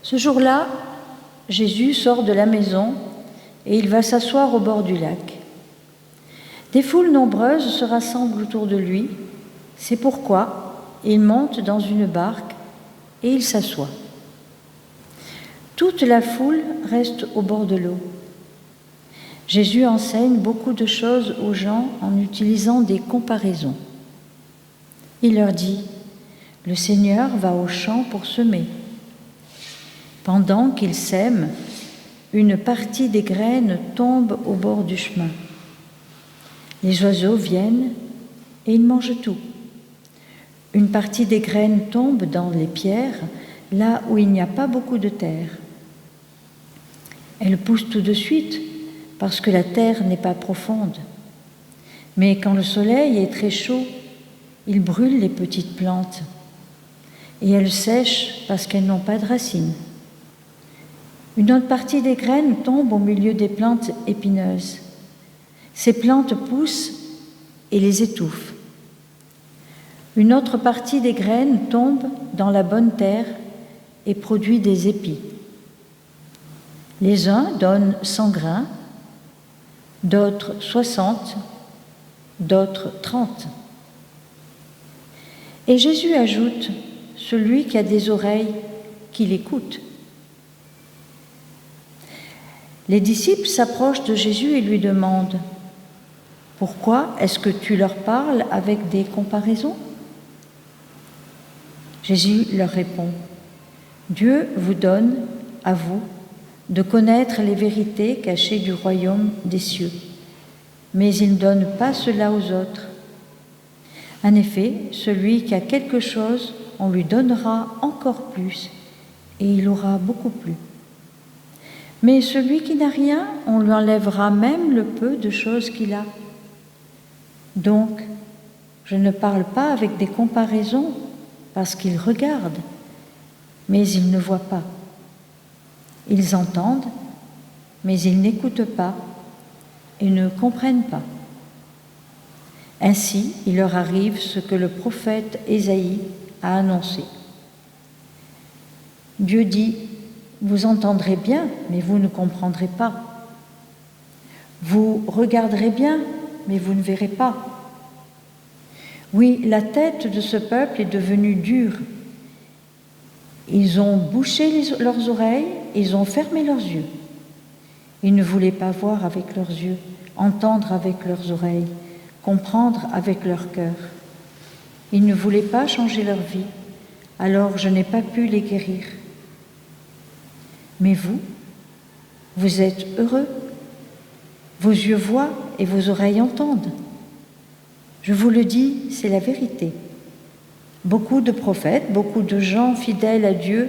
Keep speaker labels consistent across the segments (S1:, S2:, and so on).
S1: Ce jour-là, Jésus sort de la maison et il va s'asseoir au bord du lac. Des foules nombreuses se rassemblent autour de lui. C'est pourquoi il monte dans une barque et il s'assoit. Toute la foule reste au bord de l'eau. Jésus enseigne beaucoup de choses aux gens en utilisant des comparaisons. Il leur dit « Le Seigneur va au champ pour semer. Pendant qu'il sème, une partie des graines tombe au bord du chemin. Les oiseaux viennent et ils mangent tout. Une partie des graines tombe dans les pierres, là où il n'y a pas beaucoup de terre. Elles poussent tout de suite parce que la terre n'est pas profonde. Mais quand le soleil est très chaud, il brûle les petites plantes et elles sèchent parce qu'elles n'ont pas de racines. Une autre partie des graines tombe au milieu des plantes épineuses. Ces plantes poussent et les étouffent. Une autre partie des graines tombe dans la bonne terre et produit des épis. Les uns donnent 100 grains, d'autres 60, d'autres 30. Et Jésus ajoute, celui qui a des oreilles, qu'il écoute. Les disciples s'approchent de Jésus et lui demandent « Pourquoi est-ce que tu leur parles avec des comparaisons ?» Jésus leur répond « Dieu vous donne, à vous, de connaître les vérités cachées du royaume des cieux, mais il ne donne pas cela aux autres. En effet, celui qui a quelque chose, on lui donnera encore plus, et il aura beaucoup plus. Mais celui qui n'a rien, on lui enlèvera même le peu de choses qu'il a. Donc, je ne parle pas avec des comparaisons, parce qu'ils regardent, mais ils ne voient pas. Ils entendent, mais ils n'écoutent pas et ne comprennent pas. Ainsi, il leur arrive ce que le prophète Ésaïe a annoncé. Dieu dit « Vous entendrez bien, mais vous ne comprendrez pas. Vous regarderez bien, mais vous ne verrez pas. Oui, la tête de ce peuple est devenue dure. Ils ont bouché leurs oreilles, ils ont fermé leurs yeux. Ils ne voulaient pas voir avec leurs yeux, entendre avec leurs oreilles, comprendre avec leur cœur. Ils ne voulaient pas changer leur vie, alors je n'ai pas pu les guérir. Mais vous, vous êtes heureux. Vos yeux voient et vos oreilles entendent. Je vous le dis, c'est la vérité. Beaucoup de prophètes, beaucoup de gens fidèles à Dieu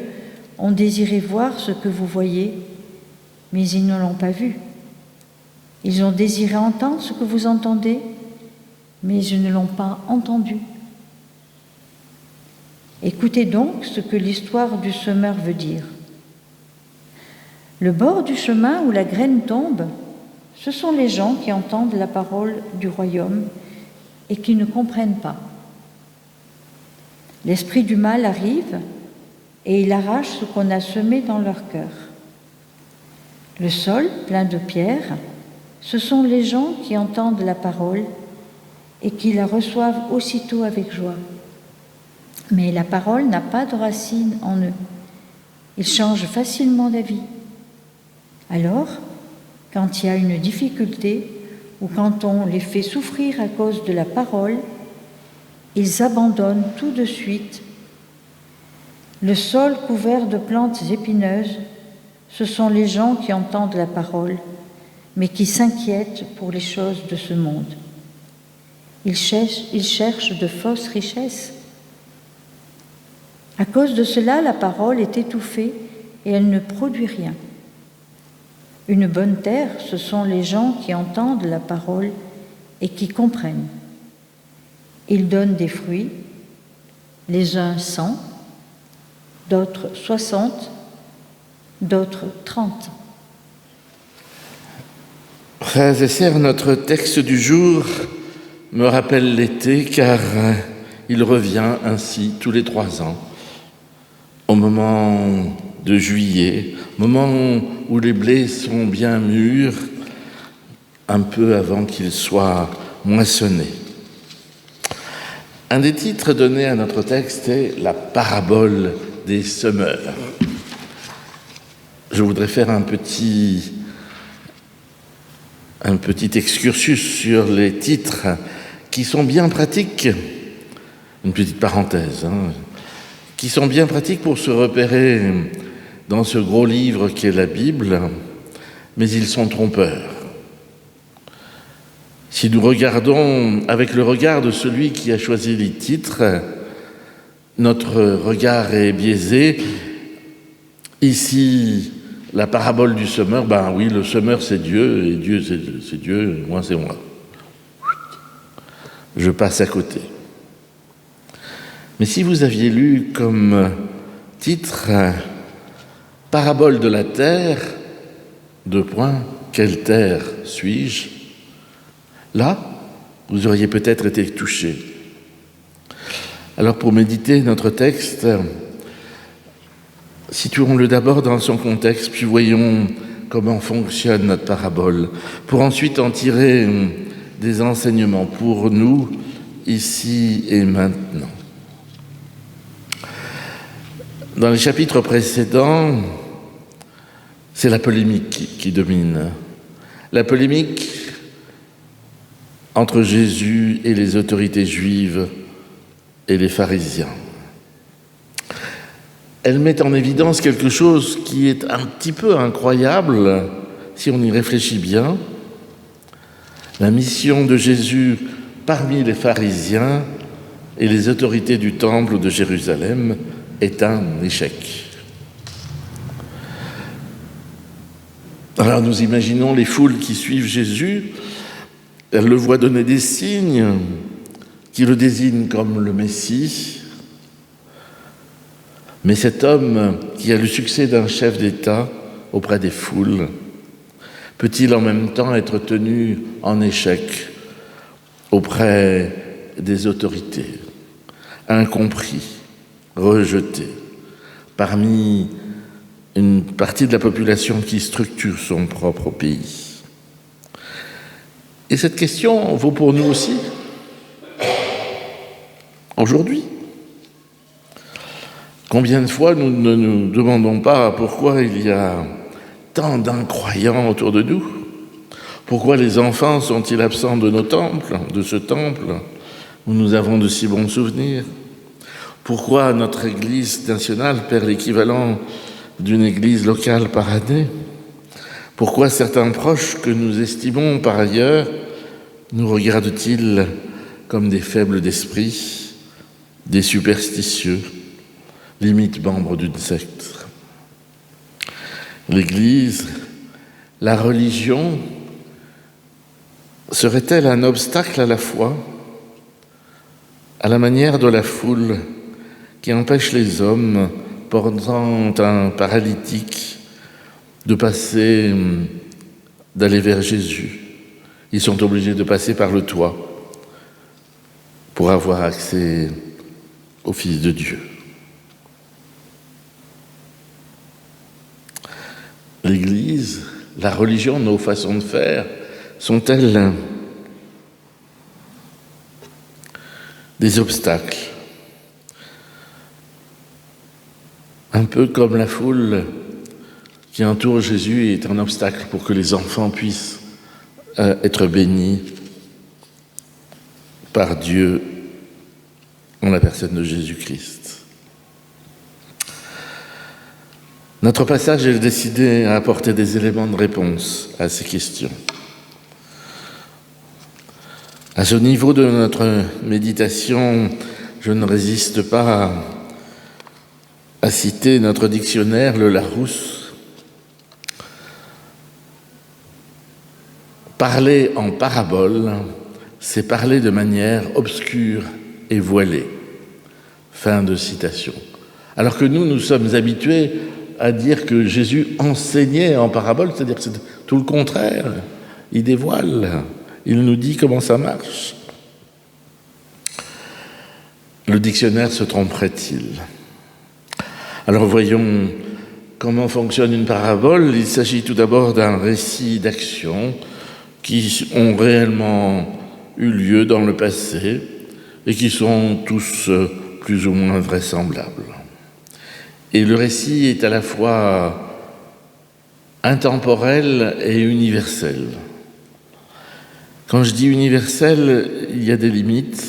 S1: ont désiré voir ce que vous voyez, mais ils ne l'ont pas vu. Ils ont désiré entendre ce que vous entendez, mais ils ne l'ont pas entendu. Écoutez donc ce que l'histoire du semeur veut dire. Le bord du chemin où la graine tombe, ce sont les gens qui entendent la parole du royaume et qui ne comprennent pas. L'esprit du mal arrive et il arrache ce qu'on a semé dans leur cœur. Le sol, plein de pierres, ce sont les gens qui entendent la parole et qui la reçoivent aussitôt avec joie. Mais la parole n'a pas de racine en eux. Ils changent facilement d'avis. Alors, quand il y a une difficulté ou quand on les fait souffrir à cause de la parole, ils abandonnent tout de suite. Le sol couvert de plantes épineuses, ce sont les gens qui entendent la parole, mais qui s'inquiètent pour les choses de ce monde. Ils cherchent de fausses richesses. À cause de cela, la parole est étouffée et elle ne produit rien. Une bonne terre, ce sont les gens qui entendent la parole et qui comprennent. Ils donnent des fruits, les uns 100, d'autres 60, d'autres 30.
S2: Frères et sœurs, notre texte du jour me rappelle l'été car il revient ainsi tous les 3 ans, au moment de juillet, moment où les blés sont bien mûrs, un peu avant qu'ils soient moissonnés. Un des titres donnés à notre texte est « La parabole des semeurs ». Je voudrais faire un petit excursus sur les titres qui sont bien pratiques, une petite parenthèse, qui sont bien pratiques pour se repérer dans ce gros livre qu'est la Bible, mais ils sont trompeurs. Si nous regardons avec le regard de celui qui a choisi les titres, notre regard est biaisé. Ici, la parabole du semeur, ben oui, le semeur c'est Dieu, et Dieu c'est Dieu, moi c'est moi. Je passe à côté. Mais si vous aviez lu comme titre « Parabole de la terre », quelle terre suis-je ? Là, vous auriez peut-être été touché. Alors pour méditer notre texte, situons-le d'abord dans son contexte, puis voyons comment fonctionne notre parabole, pour ensuite en tirer des enseignements pour nous, ici et maintenant. Dans les chapitres précédents, c'est la polémique qui domine. La polémique entre Jésus et les autorités juives et les pharisiens. Elle met en évidence quelque chose qui est un petit peu incroyable, si on y réfléchit bien. La mission de Jésus parmi les pharisiens et les autorités du temple de Jérusalem est un échec. Alors nous imaginons les foules qui suivent Jésus. Elle le voit donner des signes qui le désignent comme le Messie. Mais cet homme qui a le succès d'un chef d'État auprès des foules, peut-il en même temps être tenu en échec auprès des autorités, incompris, rejeté, parmi une partie de la population qui structure son propre pays? Et cette question vaut pour nous aussi, aujourd'hui. Combien de fois nous ne nous demandons pas pourquoi il y a tant d'incroyants autour de nous? Pourquoi les enfants sont-ils absents de nos temples, de ce temple où nous avons de si bons souvenirs? Pourquoi notre Église nationale perd l'équivalent d'une église locale par année? Pourquoi certains proches que nous estimons par ailleurs nous regardent-ils comme des faibles d'esprit, des superstitieux, limite membres d'une secte? L'Église, la religion, serait-elle un obstacle à la foi, à la manière de la foule qui empêche les hommes portant un paralytique d'aller vers Jésus? Ils sont obligés de passer par le toit pour avoir accès au Fils de Dieu. L'Église, la religion, nos façons de faire, sont-elles des obstacles? Un peu comme la foule qui entoure Jésus est un obstacle pour que les enfants puissent être bénis par Dieu en la personne de Jésus-Christ. Notre passage est décidé à apporter des éléments de réponse à ces questions. À ce niveau de notre méditation, je ne résiste pas à citer notre dictionnaire, le Larousse. Parler en parabole, c'est parler de manière obscure et voilée. Fin de citation. Alors que nous sommes habitués à dire que Jésus enseignait en parabole, c'est-à-dire que c'est tout le contraire. Il dévoile, il nous dit comment ça marche. Le dictionnaire se tromperait-il? Alors voyons comment fonctionne une parabole. Il s'agit tout d'abord d'un récit d'actions qui ont réellement eu lieu dans le passé et qui sont tous plus ou moins vraisemblables. Et le récit est à la fois intemporel et universel. Quand je dis universel, il y a des limites,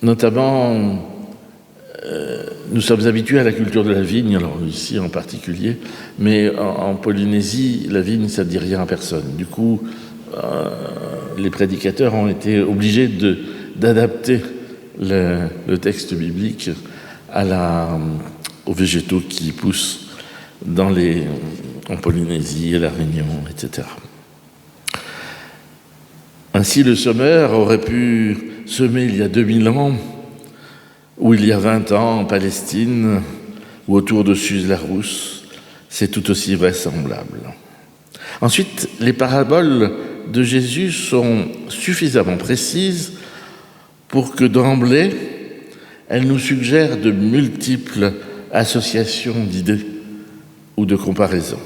S2: notamment nous sommes habitués à la culture de la vigne, alors ici en particulier, mais en Polynésie, la vigne, ça ne dit rien à personne. Du coup, les prédicateurs ont été obligés d'adapter le texte biblique aux végétaux qui poussent en Polynésie, à La Réunion, etc. Ainsi, le semeur aurait pu semer il y a 2000 ans, ou il y a 20 ans en Palestine, ou autour de Suse-la-Rousse. C'est tout aussi vraisemblable. Ensuite, les paraboles de Jésus sont suffisamment précises pour que d'emblée, elles nous suggèrent de multiples associations d'idées ou de comparaisons.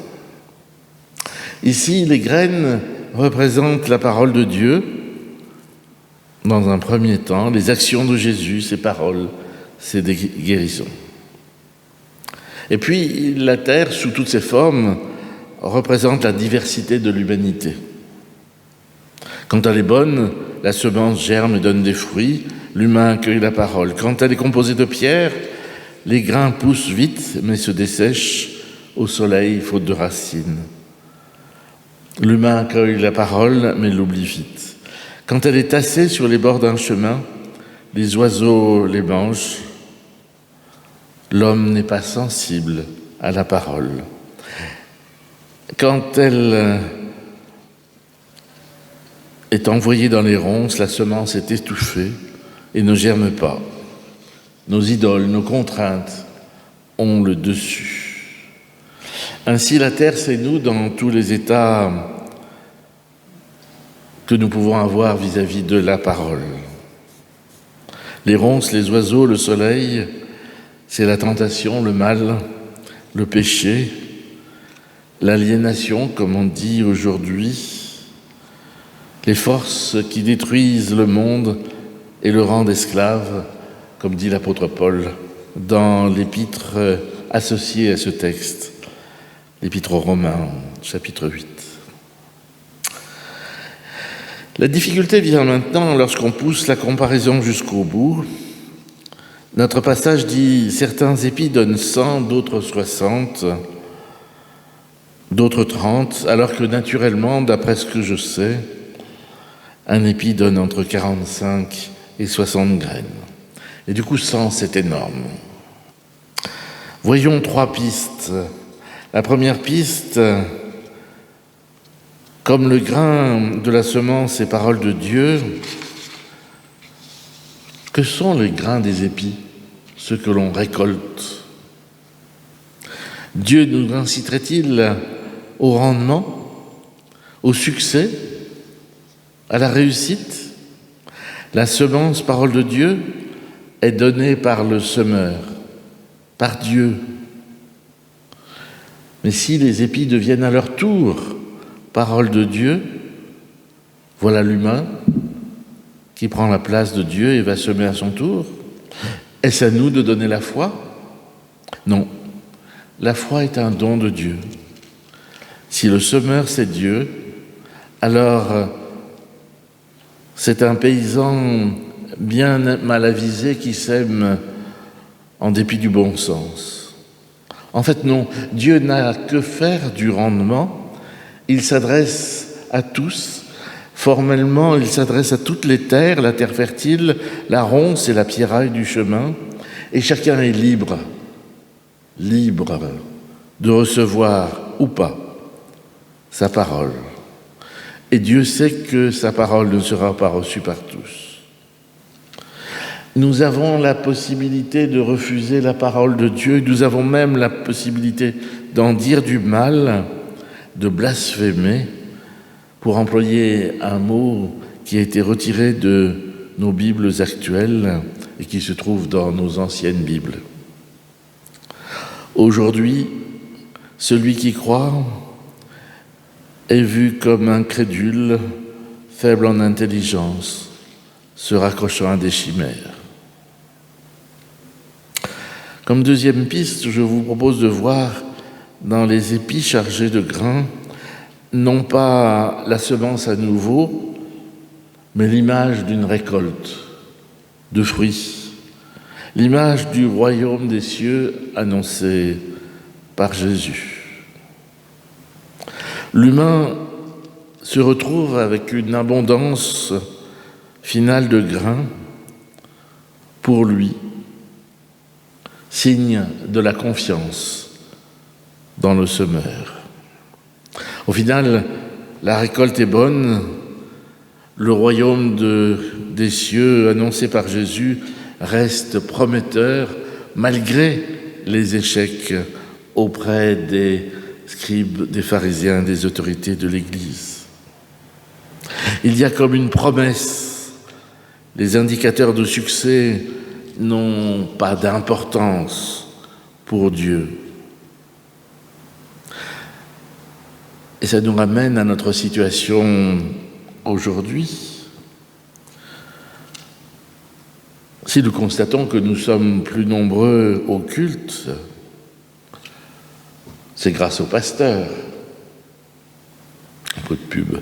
S2: Ici, les graines représentent la parole de Dieu. Dans un premier temps, les actions de Jésus, ses paroles, ses guérisons. Et puis, la terre, sous toutes ses formes, représente la diversité de l'humanité. Quand elle est bonne, la semence germe et donne des fruits, l'humain accueille la parole. Quand elle est composée de pierre, les grains poussent vite, mais se dessèchent au soleil, faute de racines. L'humain accueille la parole, mais l'oublie vite. Quand elle est tassée sur les bords d'un chemin, les oiseaux les mangent. L'homme n'est pas sensible à la parole. Quand elle est envoyée dans les ronces, la semence est étouffée et ne germe pas. Nos idoles, nos contraintes ont le dessus. Ainsi, la terre, c'est nous dans tous les états que nous pouvons avoir vis-à-vis de la parole. Les ronces, les oiseaux, le soleil, c'est la tentation, le mal, le péché, l'aliénation, comme on dit aujourd'hui, les forces qui détruisent le monde et le rendent esclave, comme dit l'apôtre Paul dans l'épître associée à ce texte, l'épître aux Romains, chapitre 8. La difficulté vient maintenant lorsqu'on pousse la comparaison jusqu'au bout. Notre passage dit « Certains épis donnent 100, d'autres 60, d'autres 30, alors que naturellement, d'après ce que je sais, un épi donne entre 45 et 60 graines. » Et du coup, 100, c'est énorme. Voyons 3 pistes. La première piste, comme le grain de la semence est parole de Dieu, que sont les grains des épis, ceux que l'on récolte? Dieu nous inciterait-il au rendement, au succès, à la réussite? La semence, parole de Dieu, est donnée par le semeur, par Dieu. Mais si les épis deviennent à leur tour parole de Dieu, voilà l'humain qui prend la place de Dieu et va semer à son tour. Est-ce à nous de donner la foi? Non. La foi est un don de Dieu. Si le semeur, c'est Dieu, alors c'est un paysan bien mal avisé qui sème en dépit du bon sens. En fait, non. Dieu n'a que faire du rendement. Il s'adresse à tous. Formellement, il s'adresse à toutes les terres, la terre fertile, la ronce et la pierraille du chemin, et chacun est libre de recevoir ou pas sa parole. Et Dieu sait que sa parole ne sera pas reçue par tous. Nous avons la possibilité de refuser la parole de Dieu, nous avons même la possibilité d'en dire du mal, de blasphémer, pour employer un mot qui a été retiré de nos Bibles actuelles et qui se trouve dans nos anciennes Bibles. Aujourd'hui, celui qui croit est vu comme incrédule, faible en intelligence, se raccrochant à des chimères. Comme deuxième piste, je vous propose de voir dans les épis chargés de grains, non pas la semence à nouveau, mais l'image d'une récolte de fruits, l'image du royaume des cieux annoncé par Jésus. L'humain se retrouve avec une abondance finale de grains pour lui, signe de la confiance dans le semeur. Au final, la récolte est bonne, le royaume des cieux annoncé par Jésus reste prometteur malgré les échecs auprès des scribes, des pharisiens, des autorités de l'Église. Il y a comme une promesse. Les indicateurs de succès n'ont pas d'importance pour Dieu. Et ça nous ramène à notre situation aujourd'hui. Si nous constatons que nous sommes plus nombreux au culte, c'est grâce au pasteur. Un peu de pub.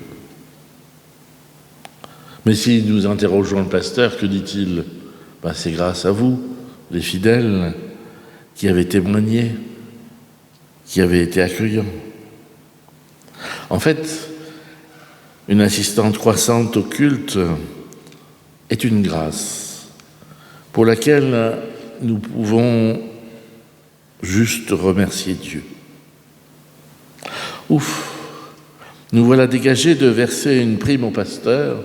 S2: Mais si nous interrogeons le pasteur, que dit-il ? C'est grâce à vous, les fidèles, qui avez témoigné, qui avez été accueillants. En fait, une assistance croissante au culte est une grâce pour laquelle nous pouvons juste remercier Dieu. Ouf, nous voilà dégagés de verser une prime au pasteur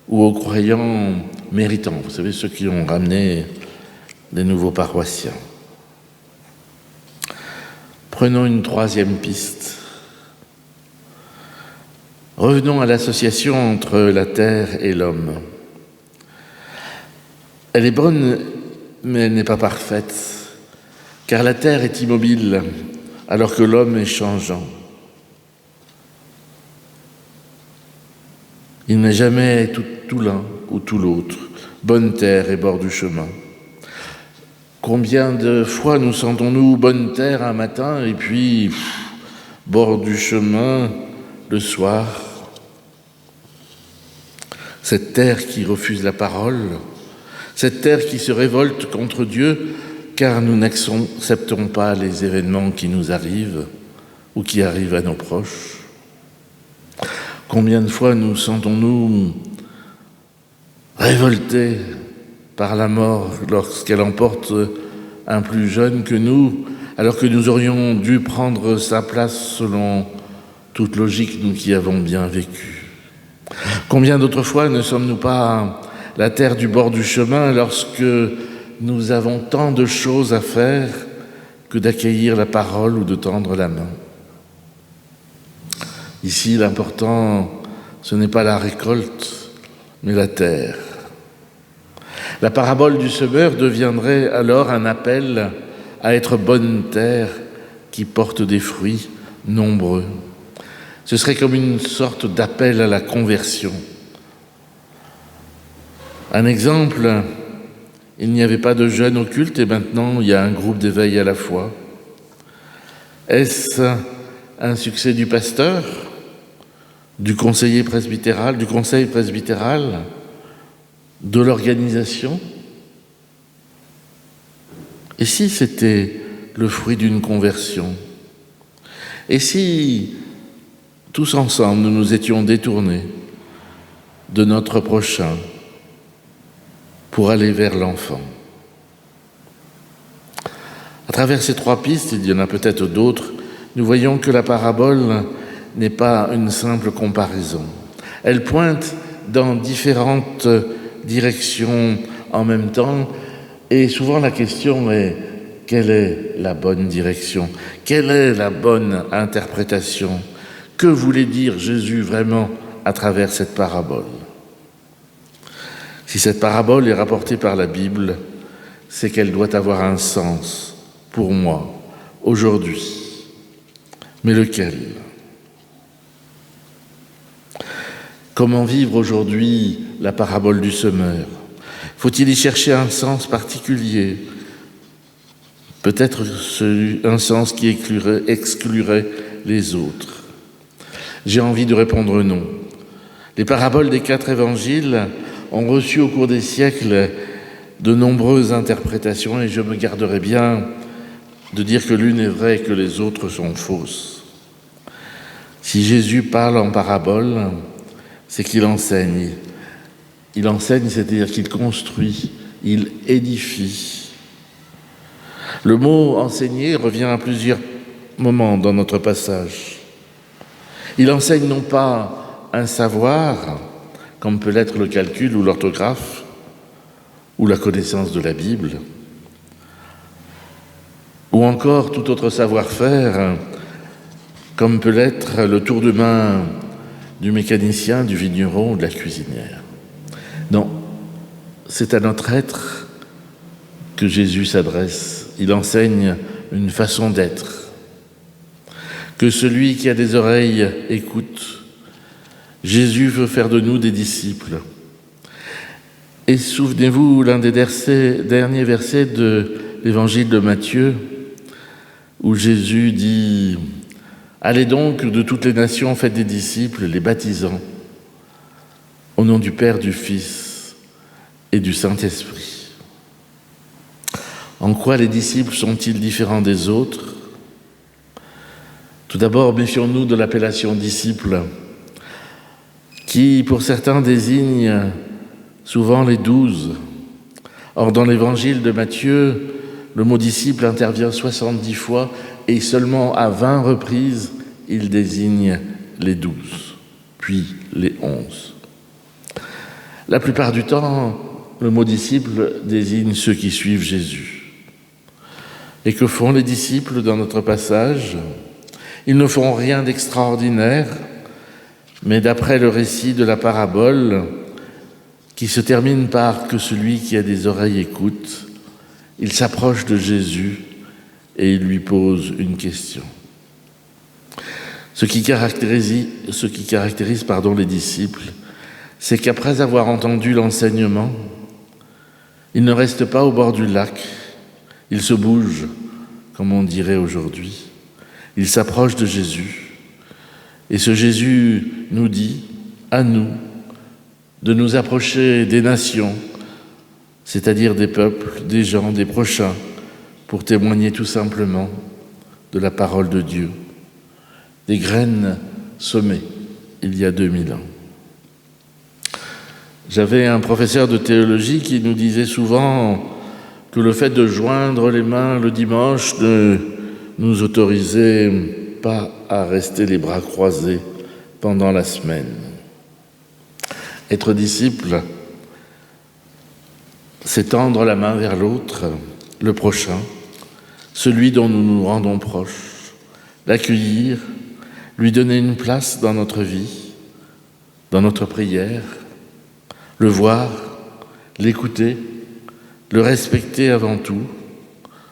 S2: ou aux croyants méritants, vous savez, ceux qui ont ramené des nouveaux paroissiens. Prenons une troisième piste. Revenons à l'association entre la terre et l'homme. Elle est bonne, mais elle n'est pas parfaite, car la terre est immobile, alors que l'homme est changeant. Il n'est jamais tout l'un ou tout l'autre, bonne terre et bord du chemin. Combien de fois nous sentons-nous bonne terre un matin et puis bord du chemin le soir? Cette terre qui refuse la parole, cette terre qui se révolte contre Dieu car nous n'acceptons pas les événements qui nous arrivent ou qui arrivent à nos proches. Combien de fois nous sentons-nous révoltés par la mort lorsqu'elle emporte un plus jeune que nous, alors que nous aurions dû prendre sa place selon toute logique, nous qui avons bien vécu. Combien d'autres fois ne sommes-nous pas la terre du bord du chemin lorsque nous avons tant de choses à faire que d'accueillir la parole ou de tendre la main? Ici, l'important, ce n'est pas la récolte, mais la terre. La parabole du semeur deviendrait alors un appel à être bonne terre qui porte des fruits nombreux. Ce serait comme une sorte d'appel à la conversion. Un exemple, il n'y avait pas de jeunes au culte et maintenant il y a un groupe d'éveil à la foi. Est-ce un succès du pasteur, du conseil presbytéral, de l'organisation? Et si c'était le fruit d'une conversion? Et si tous ensemble nous nous étions détournés de notre prochain pour aller vers l'enfant? À travers ces trois pistes, il y en a peut-être d'autres, nous voyons que la parabole n'est pas une simple comparaison. Elle pointe dans différentes directions en même temps, et souvent la question est: quelle est la bonne direction? Quelle est la bonne interprétation? Que voulait dire Jésus vraiment à travers cette parabole? Si cette parabole est rapportée par la Bible, c'est qu'elle doit avoir un sens pour moi, aujourd'hui. Mais lequel ? Comment vivre aujourd'hui la parabole du semeur ? Faut-il y chercher un sens particulier ? Peut-être un sens qui exclurait les autres. J'ai envie de répondre non. Les paraboles des 4 évangiles ont reçu au cours des siècles de nombreuses interprétations et je me garderai bien de dire que l'une est vraie et que les autres sont fausses. Si Jésus parle en parabole, c'est qu'il enseigne. Il enseigne, c'est-à-dire qu'il construit, il édifie. Le mot « enseigner » revient à plusieurs moments dans notre passage. Il enseigne non pas un savoir, comme peut l'être le calcul ou l'orthographe, ou la connaissance de la Bible, ou encore tout autre savoir-faire, comme peut l'être le tour de main du mécanicien, du vigneron ou de la cuisinière. Non, c'est à notre être que Jésus s'adresse. Il enseigne une façon d'être. Que celui qui a des oreilles écoute. Jésus veut faire de nous des disciples. Et souvenez-vous l'un des derniers versets de l'évangile de Matthieu, où Jésus dit « Allez donc de toutes les nations, faites des disciples, les baptisant, au nom du Père, du Fils et du Saint-Esprit. » En quoi les disciples sont-ils différents des autres ? Tout d'abord, méfions-nous de l'appellation disciple, qui, pour certains, désigne souvent les 12. Or, dans l'évangile de Matthieu, le mot disciple intervient 70 fois et seulement à 20 reprises, il désigne les 12, puis les 11. La plupart du temps, le mot disciple désigne ceux qui suivent Jésus. Et que font les disciples dans notre passage ? Ils ne font rien d'extraordinaire, mais d'après le récit de la parabole, qui se termine par « que celui qui a des oreilles écoute », il s'approche de Jésus et il lui pose une question. Ce qui caractérise les disciples, c'est qu'après avoir entendu l'enseignement, ils ne restent pas au bord du lac, ils se bougent, comme on dirait aujourd'hui. Ils s'approchent de Jésus. Et ce Jésus nous dit, à nous, de nous approcher des nations, c'est-à-dire des peuples, des gens, des prochains, pour témoigner tout simplement de la parole de Dieu, des graines semées il y a 2000 ans. J'avais un professeur de théologie qui nous disait souvent que le fait de joindre les mains le dimanche ne nous autorisait pas à rester les bras croisés pendant la semaine. Être disciple, c'est tendre la main vers l'autre, le prochain, celui dont nous nous rendons proches, l'accueillir, lui donner une place dans notre vie, dans notre prière, le voir, l'écouter, le respecter avant tout,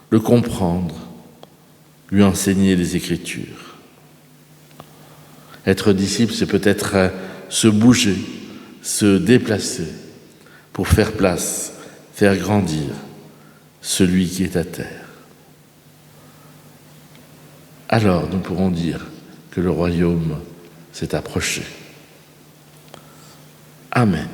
S2: le comprendre, lui enseigner les Écritures. Être disciple, c'est peut-être se bouger, se déplacer pour faire place, faire grandir celui qui est à terre. Alors nous pourrons dire que le royaume s'est approché. Amen.